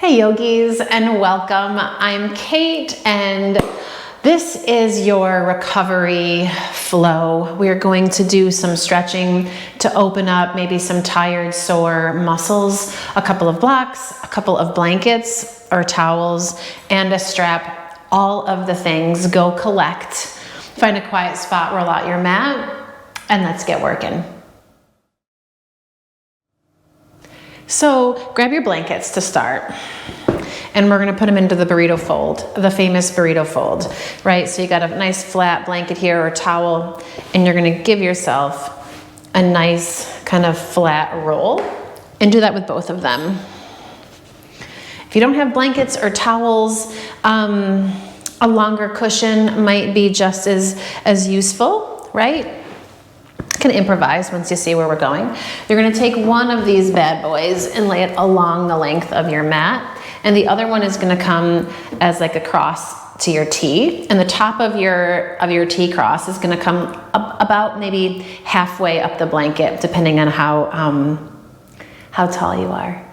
Hi yogis, and welcome. I'm Kate, and this is your recovery flow. We're going to do some stretching to open up maybe some tired, sore muscles, a couple of blocks, a couple of blankets or towels, and a strap. All of the things. Go collect. Find a quiet spot, roll out your mat, and let's get working. So grab your blankets to start, and we're gonna put them into the burrito fold, the famous burrito fold, right? So you got a nice flat blanket here or towel, and you're gonna give yourself a nice kind of flat roll, and do that with both of them. If you don't have blankets or towels, a longer cushion might be just as useful, right? Can improvise once you see where we're going. You're gonna take one of these bad boys and lay it along the length of your mat, and the other one is gonna come as like a cross to your T, and the top of your T cross is gonna come up about maybe halfway up the blanket, depending on how tall you are.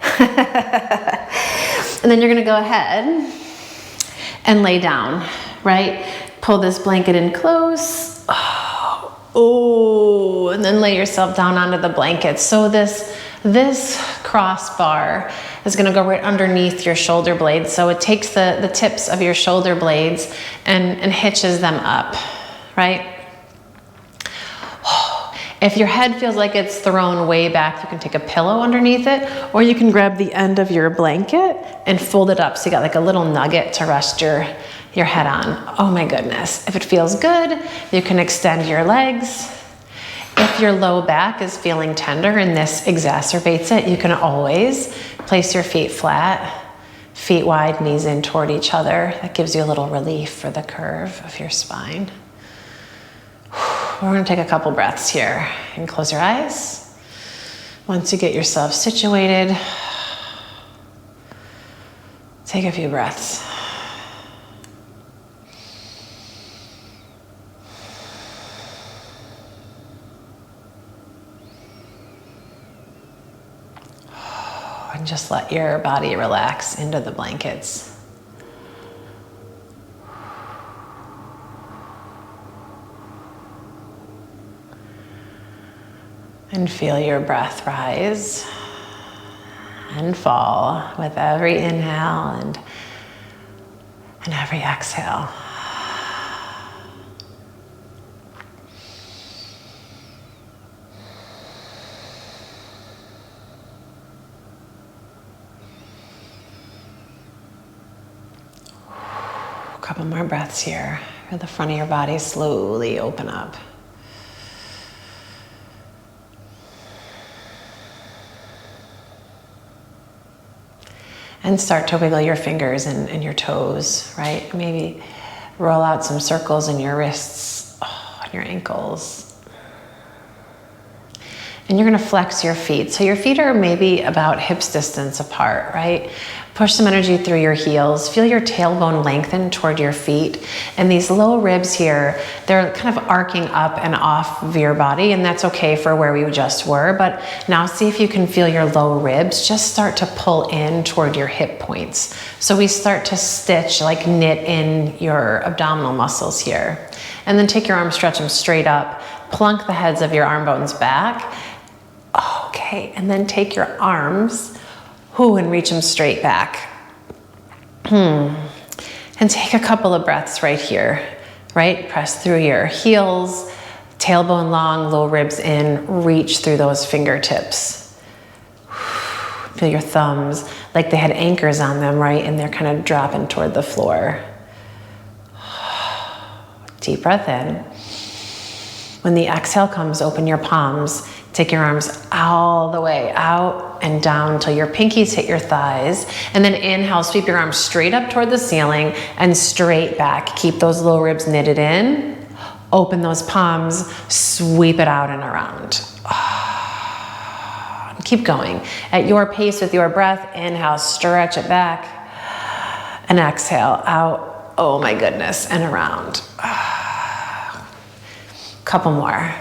And then you're gonna go ahead and lay down, right? Pull this blanket in close. Oh, and then lay yourself down onto the blanket. So this crossbar is gonna go right underneath your shoulder blades. So it takes the tips of your shoulder blades and hitches them up, right? If your head feels like it's thrown way back, you can take a pillow underneath it, or you can grab the end of your blanket and fold it up so you got like a little nugget to rest your head on. Oh my goodness. If it feels good, you can extend your legs. If your low back is feeling tender and this exacerbates it, you can always place your feet flat, feet wide, knees in toward each other. That gives you a little relief for the curve of your spine. We're gonna take a couple breaths here and close your eyes. Once you get yourself situated, take a few breaths. And just let your body relax into the blankets. And feel your breath rise and fall with every inhale and every exhale. A couple more breaths here. Feel the front of your body slowly open up. And start to wiggle your fingers and your toes, right? Maybe roll out some circles in your wrists, and your ankles. And you're gonna flex your feet. So your feet are maybe about hips distance apart, right? Push some energy through your heels. Feel your tailbone lengthen toward your feet. And these low ribs here, they're kind of arcing up and off of your body, and that's okay for where we just were. But now see if you can feel your low ribs just start to pull in toward your hip points. So we start to stitch, like knit in your abdominal muscles here. And then take your arms, stretch them straight up. Plunk the heads of your arm bones back. Okay, and then take your arms, and reach them straight back. And take a couple of breaths right here, right? Press through your heels, tailbone long, low ribs in, reach through those fingertips. Feel your thumbs like they had anchors on them, right? And they're kind of dropping toward the floor. Deep breath in. When the exhale comes, open your palms. Take your arms all the way out and down until your pinkies hit your thighs. And then inhale, sweep your arms straight up toward the ceiling and straight back. Keep those low ribs knitted in. Open those palms, sweep it out and around. Keep going. At your pace with your breath, inhale, stretch it back. And exhale, out. Oh my goodness, and around. Couple more.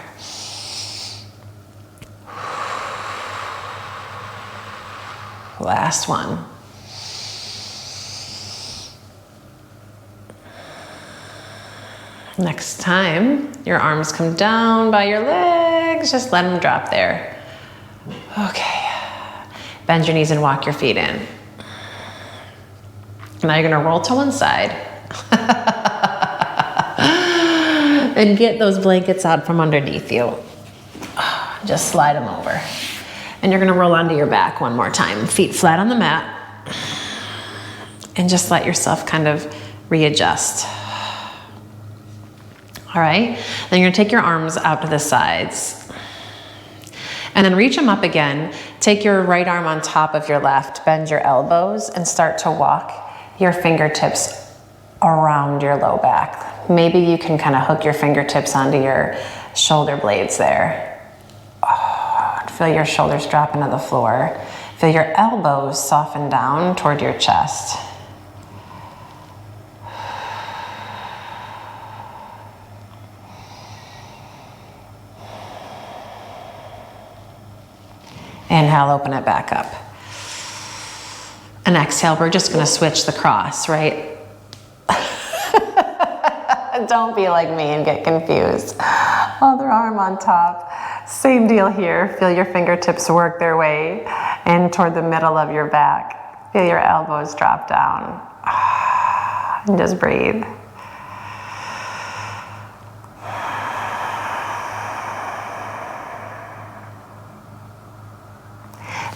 Last one. Next time your arms come down by your legs, just let them drop there. Okay. Bend your knees and walk your feet in. Now you're gonna roll to one side. And get those blankets out from underneath you. Just slide them over. And you're gonna roll onto your back one more time. Feet flat on the mat. And just let yourself kind of readjust. All right, then you're gonna take your arms out to the sides. And then reach them up again. Take your right arm on top of your left, bend your elbows, and start to walk your fingertips around your low back. Maybe you can kind of hook your fingertips onto your shoulder blades there. Oh, feel your shoulders drop into the floor. Feel your elbows soften down toward your chest. Inhale, open it back up. And exhale, we're just gonna switch the cross, right? Don't be like me and get confused. Other arm on top. Same deal here. Feel your fingertips work their way in toward the middle of your back. Feel your elbows drop down. And just breathe.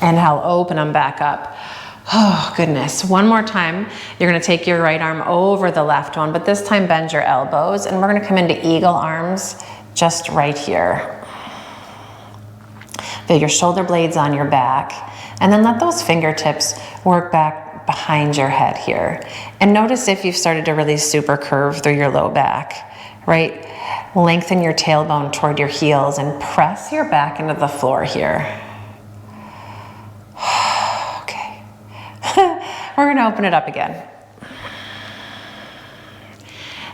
Inhale, open them back up. Oh, goodness. One more time. You're gonna take your right arm over the left one, but this time bend your elbows, and we're gonna come into eagle arms just right here. Feel your shoulder blades on your back, and then let those fingertips work back behind your head here. And notice if you've started to really super curve through your low back, right? Lengthen your tailbone toward your heels and press your back into the floor here. We're gonna open it up again.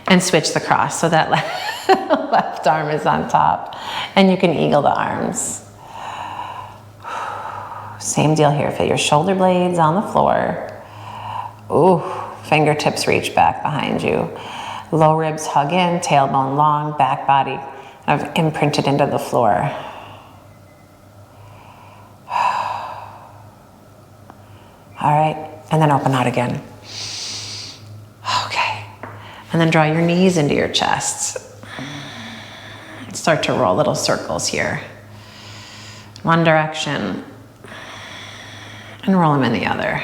And switch the cross so that left arm is on top. And you can eagle the arms. Same deal here, feel your shoulder blades on the floor. Ooh, fingertips reach back behind you. Low ribs hug in, tailbone long, back body kind of imprinted into the floor. All right. And then open out again. Okay. And then draw your knees into your chest. Start to roll little circles here. One direction. And roll them in the other.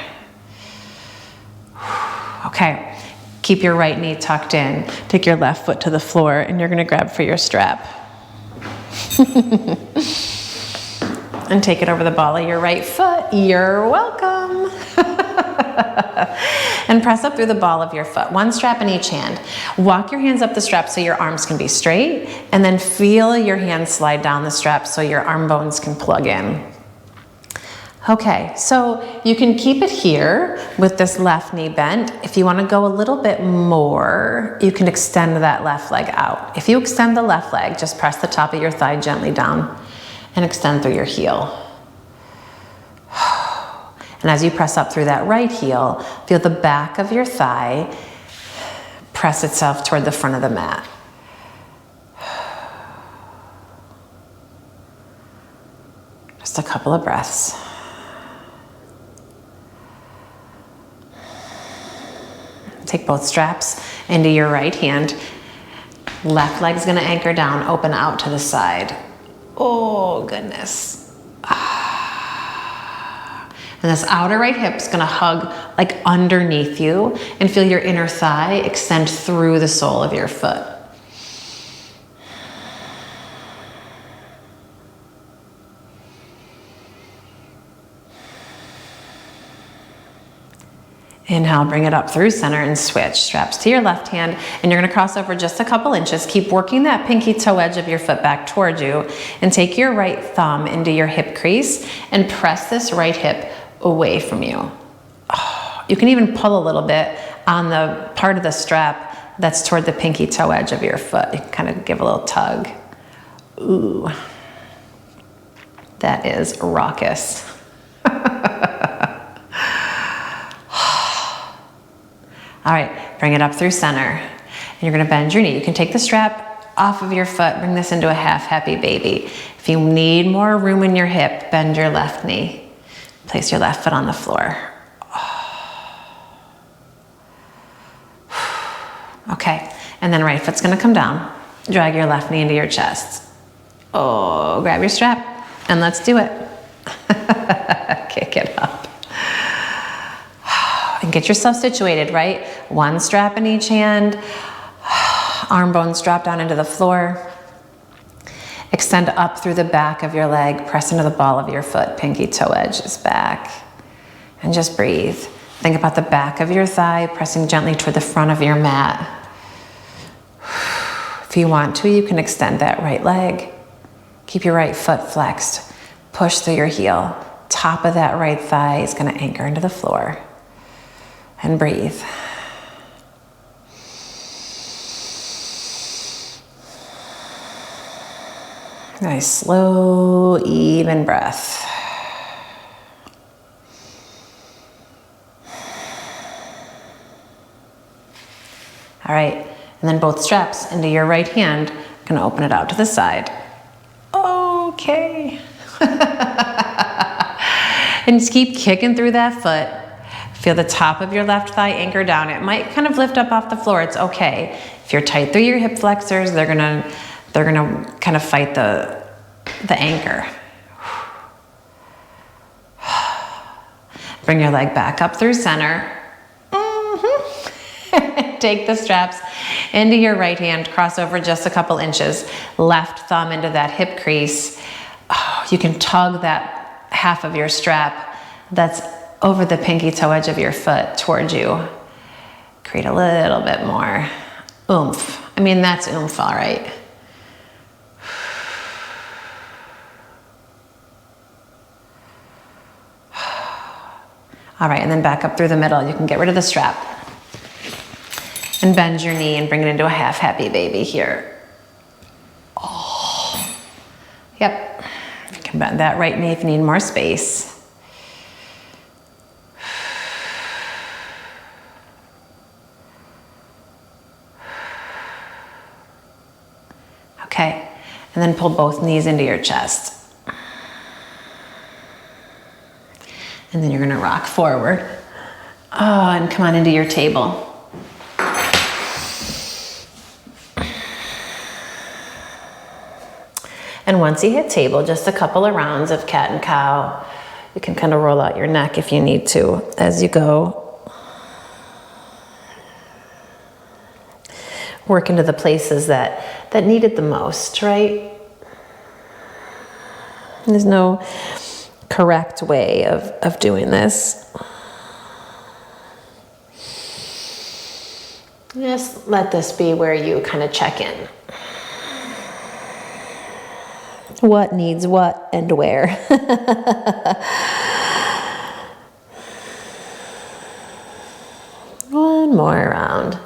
Okay. Keep your right knee tucked in. Take your left foot to the floor, and you're gonna grab for your strap. And take it over the ball of your right foot. You're welcome. And press up through the ball of your foot. One strap in each hand. Walk your hands up the strap so your arms can be straight, and then feel your hands slide down the strap so your arm bones can plug in. Okay, so you can keep it here with this left knee bent. If you want to go a little bit more, you can extend that left leg out. If you extend the left leg, just press the top of your thigh gently down and extend through your heel. And as you press up through that right heel, feel the back of your thigh press itself toward the front of the mat. Just a couple of breaths. Take both straps into your right hand. Left leg's gonna anchor down, open out to the side. Oh, goodness. And this outer right hip's gonna hug like underneath you, and feel your inner thigh extend through the sole of your foot. Inhale, bring it up through center and switch. Straps to your left hand, and you're gonna cross over just a couple inches. Keep working that pinky toe edge of your foot back toward you, and take your right thumb into your hip crease and press this right hip away from you. Oh, you can even pull a little bit on the part of the strap that's toward the pinky toe edge of your foot. You can kind of give a little tug. Ooh, that is raucous. All right, bring it up through center. And you're gonna bend your knee. You can take the strap off of your foot, bring this into a half happy baby. If you need more room in your hip, bend your left knee. Place your left foot on the floor. Okay, and then right foot's gonna come down. Drag your left knee into your chest. Oh, grab your strap and let's do it. Kick it up. And get yourself situated, right? One strap in each hand. Arm bones drop down into the floor. Extend up through the back of your leg. Press into the ball of your foot. Pinky toe edge is back. And just breathe. Think about the back of your thigh, pressing gently toward the front of your mat. If you want to, you can extend that right leg. Keep your right foot flexed. Push through your heel. Top of that right thigh is going to anchor into the floor. And breathe. Nice, slow, even breath. All right, and then both straps into your right hand. Gonna open it out to the side. Okay. And just keep kicking through that foot. Feel the top of your left thigh anchor down. It might kind of lift up off the floor. It's okay. If you're tight through your hip flexors, they're gonna kind of fight the anchor. Bring your leg back up through center. Take the straps into your right hand, cross over just a couple inches. Left thumb into that hip crease. Oh, you can tug that half of your strap that's over the pinky toe edge of your foot towards you. Create a little bit more oomph. I mean, that's oomph, all right. All right, and then back up through the middle. You can get rid of the strap. And bend your knee and bring it into a half happy baby here. Oh. Yep. You can bend that right knee if you need more space. Okay, and then pull both knees into your chest. And then you're gonna rock forward. Oh, and come on into your table. And once you hit table, just a couple of rounds of cat and cow. You can kind of roll out your neck if you need to as you go. Work into the places that need it the most, right? There's no correct way of doing this. Just let this be where you kind of check in. What needs what and where. One more round.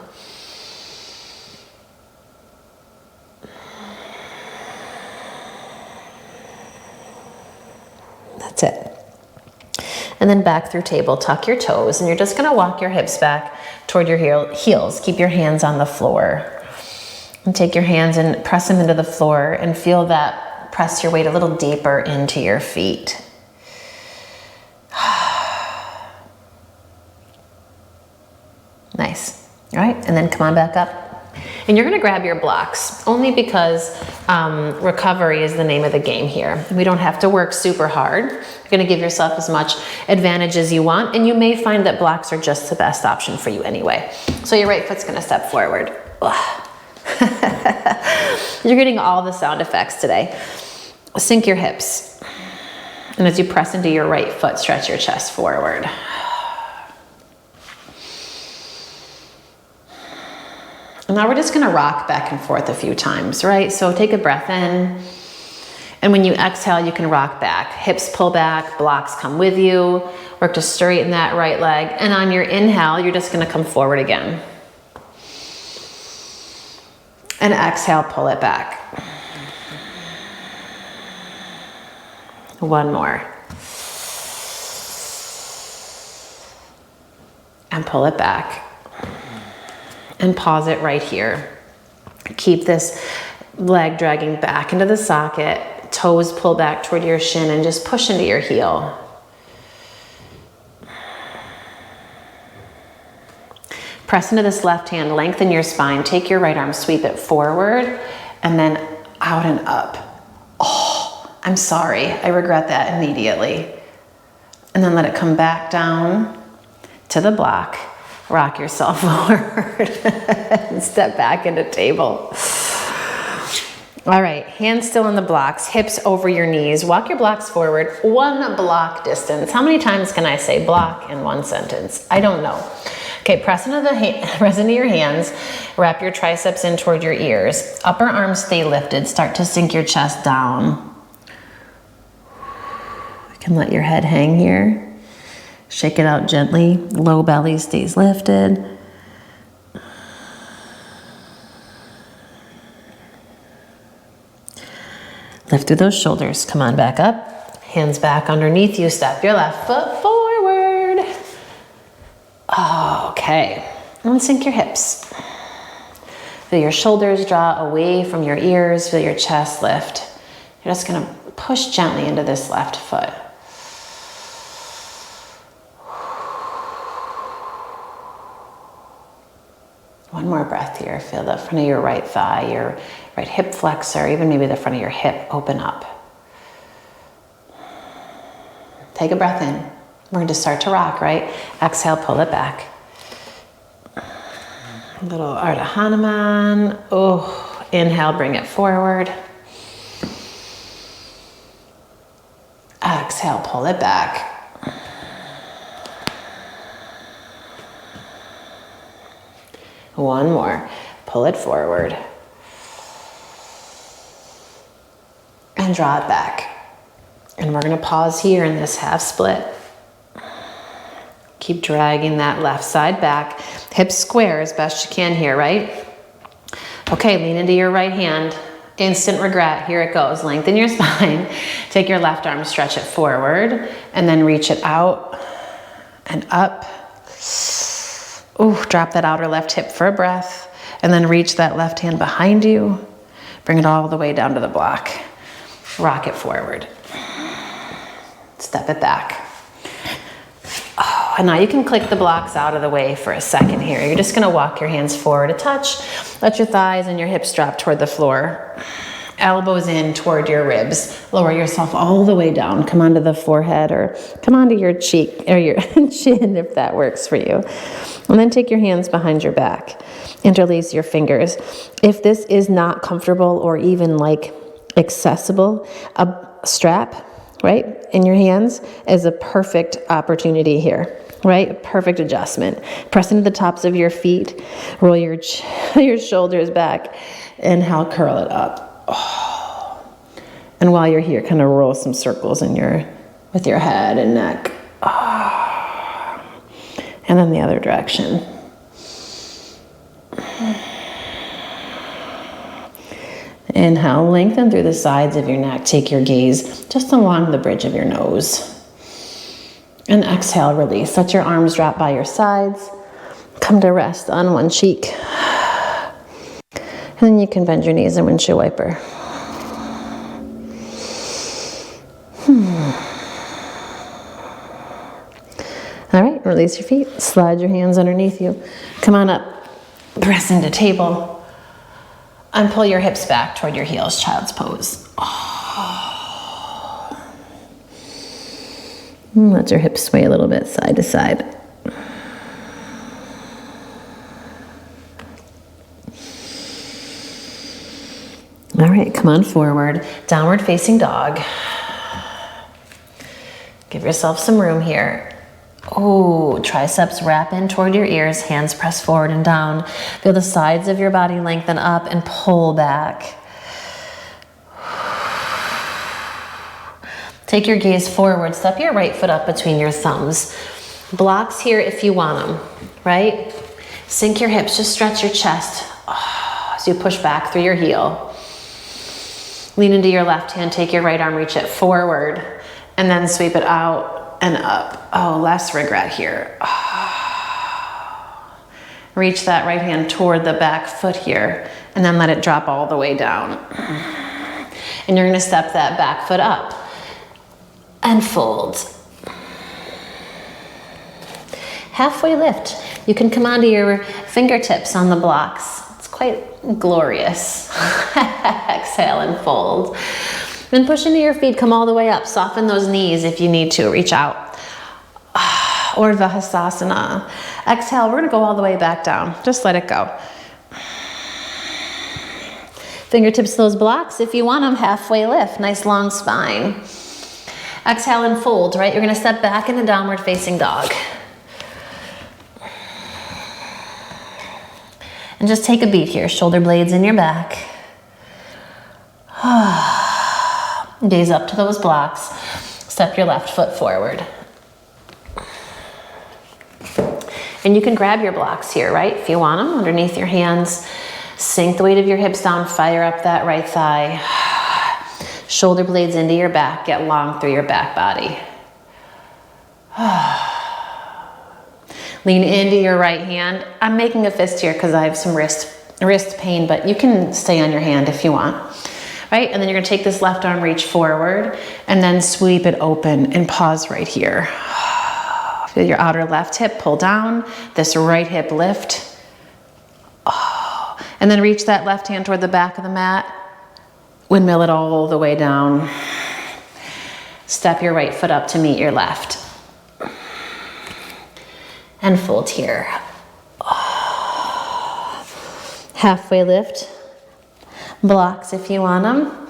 That's it. And then back through table, tuck your toes, and you're just gonna walk your hips back toward your heels. Keep your hands on the floor. And take your hands and press them into the floor and feel that. Press your weight a little deeper into your feet. Nice. All right, and then come on back up. And you're gonna grab your blocks, only because recovery is the name of the game here. We don't have to work super hard. You're gonna give yourself as much advantage as you want, and you may find that blocks are just the best option for you anyway. So your right foot's gonna step forward. You're getting all the sound effects today. Sink your hips. And as you press into your right foot, stretch your chest forward. And now we're just gonna rock back and forth a few times, right? So take a breath in. And when you exhale, you can rock back. Hips pull back, blocks come with you. Work to straighten that right leg. And on your inhale, you're just gonna come forward again. And exhale, pull it back. One more. And pull it back. and pause it right here. Keep this leg dragging back into the socket, toes pull back toward your shin, and just push into your heel. Press into this left hand, lengthen your spine, take your right arm, sweep it forward, and then out and up. Oh, I'm sorry, I regret that immediately. And then let it come back down to the block. Rock yourself forward and step back into table. All right, hands still in the blocks, hips over your knees. Walk your blocks forward, 1 block distance. How many times can I say block in 1 sentence? I don't know. Okay, press into your hands, wrap your triceps in toward your ears. Upper arms stay lifted, start to sink your chest down. You can let your head hang here. Shake it out gently. Low belly stays lifted. Lift through those shoulders. Come on back up. Hands back underneath you. Step your left foot forward. Okay. And sink your hips. Feel your shoulders draw away from your ears. Feel your chest lift. You're just going to push gently into this left foot. One more breath here. Feel the front of your right thigh, your right hip flexor, even maybe the front of your hip open up. Take a breath in. We're going to start to rock, right? Exhale, pull it back. A little Ardha Hanuman. Oh, inhale, bring it forward. Exhale, pull it back. One more. Pull it forward. And draw it back. And we're going to pause here in this half split. Keep dragging that left side back. Hips square as best you can here, right? Okay, lean into your right hand. Instant regret. Here it goes. Lengthen your spine. Take your left arm, stretch it forward, and then reach it out and up. Ooh, drop that outer left hip for a breath, and then reach that left hand behind you. Bring it all the way down to the block. Rock it forward. Step it back. Oh, and now you can click the blocks out of the way for a second here. You're just gonna walk your hands forward a touch. Let your thighs and your hips drop toward the floor. Elbows in toward your ribs. Lower yourself all the way down. Come onto the forehead or come onto your cheek or your chin if that works for you. And then take your hands behind your back. Interlace your fingers. If this is not comfortable or even like accessible, a strap, right, in your hands is a perfect opportunity here, right? Perfect adjustment. Press into the tops of your feet. Roll your shoulders back. Inhale, curl it up. Oh. And while you're here, kind of roll some circles with your head and neck. Oh. And then the other direction. Inhale, lengthen through the sides of your neck. Take your gaze just along the bridge of your nose. And exhale, release. Let your arms drop by your sides. Come to rest on one cheek. And then you can bend your knees and windshield wiper. All right, release your feet. Slide your hands underneath you. Come on up. Press into table. And pull your hips back toward your heels, child's pose. Oh. Let your hips sway a little bit side to side. All right, come on forward. Downward facing dog. Give yourself some room here. Oh, triceps wrap in toward your ears, hands press forward and down. Feel the sides of your body lengthen up and pull back. Take your gaze forward, step your right foot up between your thumbs. Blocks here if you want them, right? Sink your hips, just stretch your chest as you push back through your heel. Lean into your left hand, take your right arm, reach it forward, and then sweep it out and up. Oh, less regret here. Oh. Reach that right hand toward the back foot here, and then let it drop all the way down. And you're gonna step that back foot up and fold. Halfway lift. You can come onto your fingertips on the blocks. It's quite glorious. Exhale and fold. Then push into your feet, come all the way up. Soften those knees if you need to, reach out. Urdhva Hastasana. Exhale, we're gonna go all the way back down. Just let it go. Fingertips to those blocks if you want them. Halfway lift, nice long spine. Exhale and fold, right? You're gonna step back into downward facing dog. And just take a beat here. Shoulder blades in your back. Gaze up to those blocks. Step your left foot forward. And you can grab your blocks here, right? If you want them, underneath your hands. Sink the weight of your hips down, fire up that right thigh. Shoulder blades into your back, get long through your back body. Lean into your right hand. I'm making a fist here because I have some wrist pain, but you can stay on your hand if you want, right? And then you're gonna take this left arm, reach forward, and then sweep it open and pause right here. Feel your outer left hip pull down, this right hip lift. And then reach that left hand toward the back of the mat. Windmill it all the way down. Step your right foot up to meet your left. And fold here. Halfway lift. Blocks if you want them.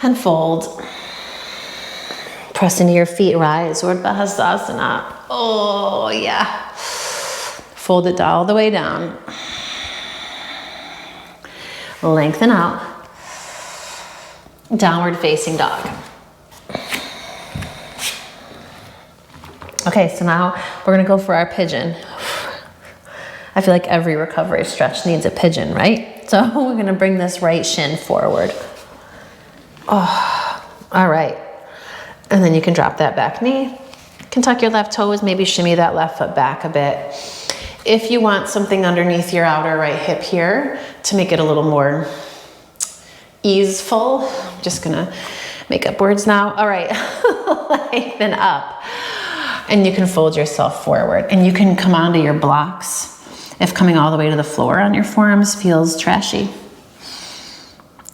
And fold. Press into your feet, rise. Urdhva Hastasana. Oh, yeah. Fold it all the way down. Lengthen out. Downward facing dog. Okay, so now we're gonna go for our pigeon. I feel like every recovery stretch needs a pigeon, right? So we're gonna bring this right shin forward. Oh, all right. And then you can drop that back knee. You can tuck your left toes, maybe shimmy that left foot back a bit. If you want something underneath your outer right hip here to make it a little more easeful, I'm just gonna make up words now. All right, lengthen up. And you can fold yourself forward. And you can come onto your blocks if coming all the way to the floor on your forearms feels trashy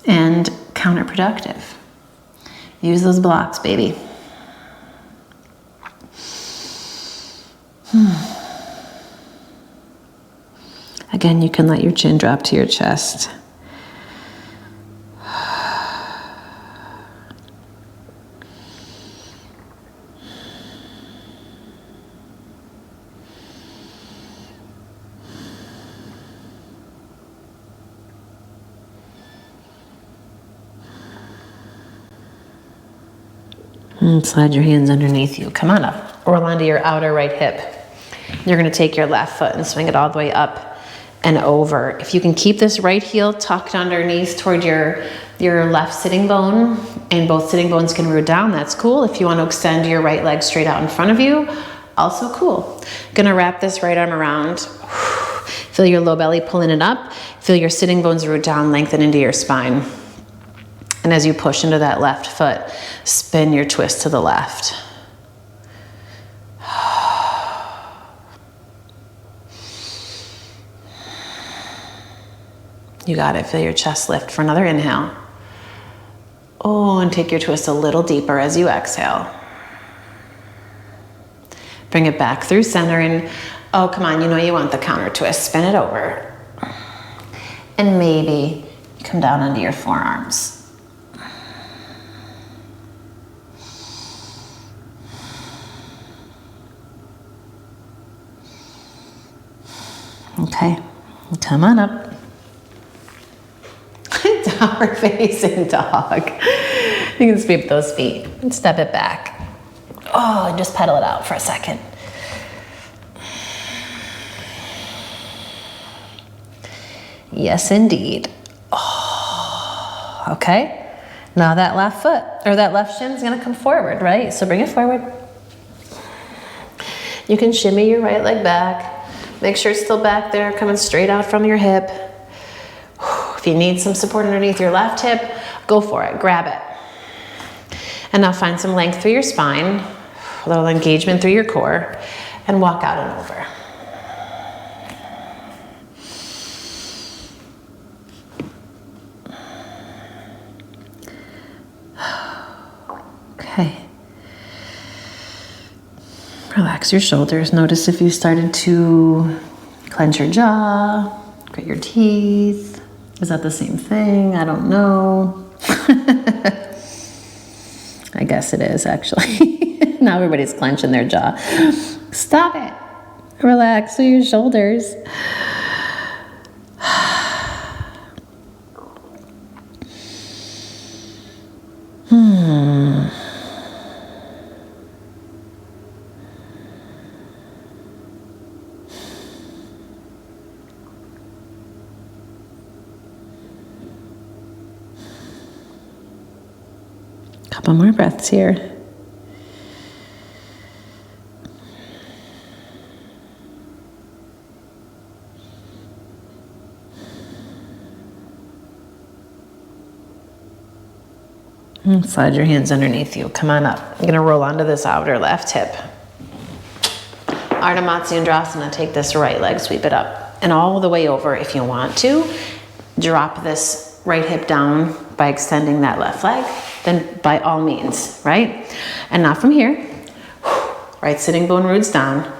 and counterproductive. Use those blocks, baby. Again, you can let your chin drop to your chest. And slide your hands underneath you. Come on up. Roll onto your outer right hip. You're gonna take your left foot and swing it all the way up and over. If you can keep this right heel tucked underneath toward your left sitting bone, and both sitting bones can root down, that's cool. If you want to extend your right leg straight out in front of you, also cool. Gonna wrap this right arm around. Feel your low belly pulling it up. Feel your sitting bones root down, lengthen into your spine. And as you push into that left foot, spin your twist to the left. You got it. Feel your chest lift for another inhale. Oh, and take your twist a little deeper as you exhale. Bring it back through center and, oh, come on, you know you want the counter twist. Spin it over. And maybe you come down onto your forearms. Okay, come on up. Downward facing dog. You can sweep those feet and step it back. Oh, and just pedal it out for a second. Yes, indeed. Oh, okay. Now that left foot, or that left shin is gonna come forward, right? So bring it forward. You can shimmy your right leg back. Make sure it's still back there, coming straight out from your hip. If you need some support underneath your left hip, go for it, grab it. And now find some length through your spine, a little engagement through your core, and walk out and over. Okay. Relax your shoulders. Notice if you started to clench your jaw, grit your teeth. Is that the same thing? I don't know. I guess it is, actually. Now everybody's clenching their jaw. Stop it. Relax your shoulders. Couple more breaths here. And slide your hands underneath you. Come on up. I'm going to roll onto this outer left hip. Ardha Matsyendrasana. Take this right leg, sweep it up, and all the way over if you want to. Drop this right hip down by extending that left leg. Then by all means, right? And now from here, right sitting bone roots down.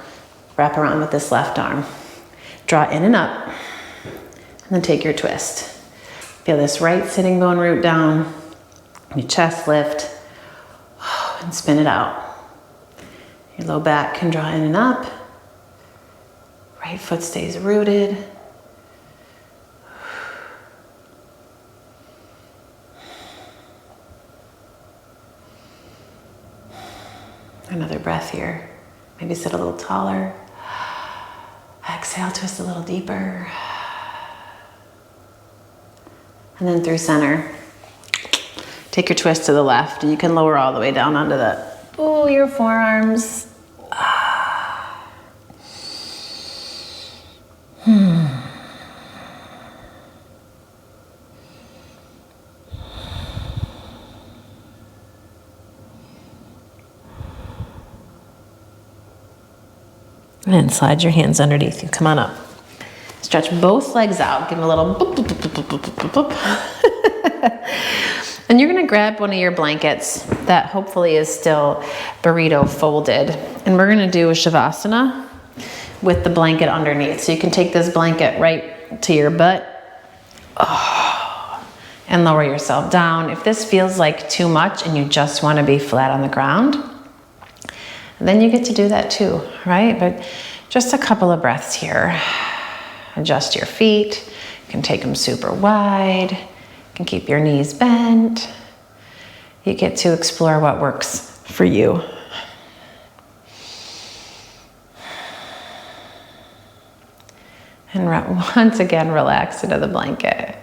Wrap around with this left arm. Draw in and up. And then take your twist. Feel this right sitting bone root down. Your chest lift, and spin it out. Your low back can draw in and up. Right foot stays rooted. Another breath here. Maybe sit a little taller. Exhale, twist a little deeper. And then through center. Take your twist to the left, and you can lower all the way down onto your forearms. And slide your hands underneath you. Come on up. Stretch both legs out. Give them a little boop, boop, boop, boop, boop, boop, boop. And you're gonna grab one of your blankets that hopefully is still burrito folded. And we're gonna do a Shavasana with the blanket underneath. So you can take this blanket right to your butt and lower yourself down. If this feels like too much and you just wanna be flat on the ground, then you get to do that too, right? But just a couple of breaths here. Adjust your feet. You can take them super wide. You can keep your knees bent. You get to explore what works for you. And once again, relax into the blanket.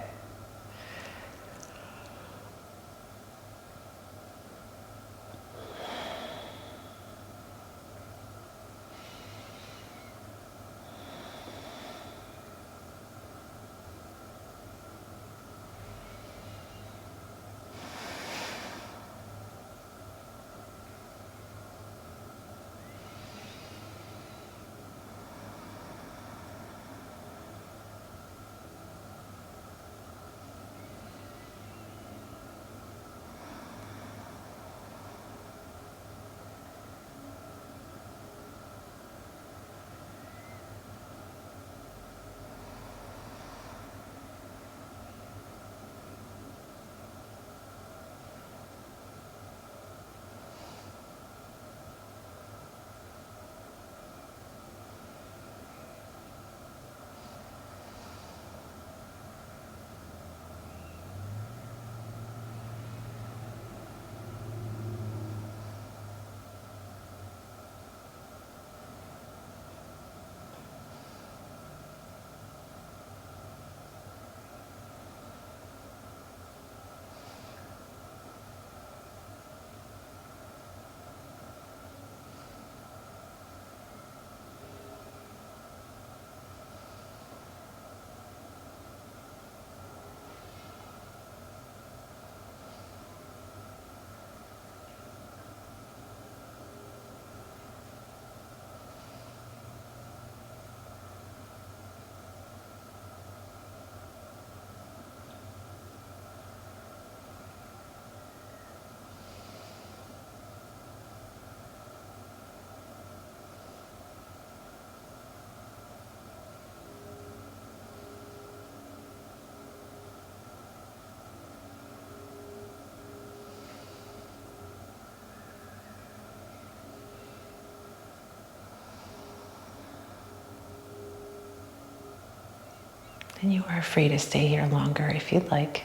then you are free to stay here longer if you'd like.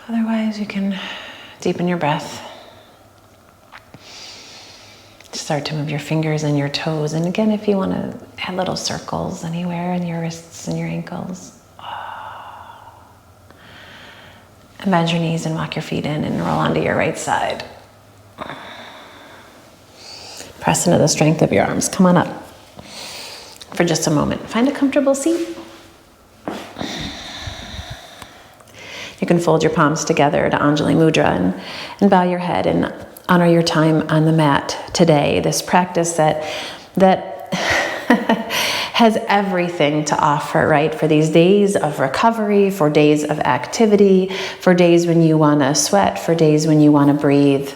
Otherwise, you can deepen your breath. Start to move your fingers and your toes. And again, if you want to add little circles anywhere in your wrists and your ankles. And bend your knees and walk your feet in and roll onto your right side. Press into the strength of your arms. Come on up for just a moment. Find a comfortable seat. You can fold your palms together to Anjali Mudra and bow your head and honor your time on the mat today. This practice that has everything to offer, right? For these days of recovery, for days of activity, for days when you want to sweat, for days when you want to breathe.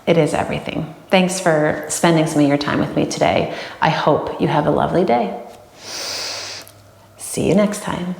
It is everything. Thanks for spending some of your time with me today. I hope you have a lovely day. See you next time.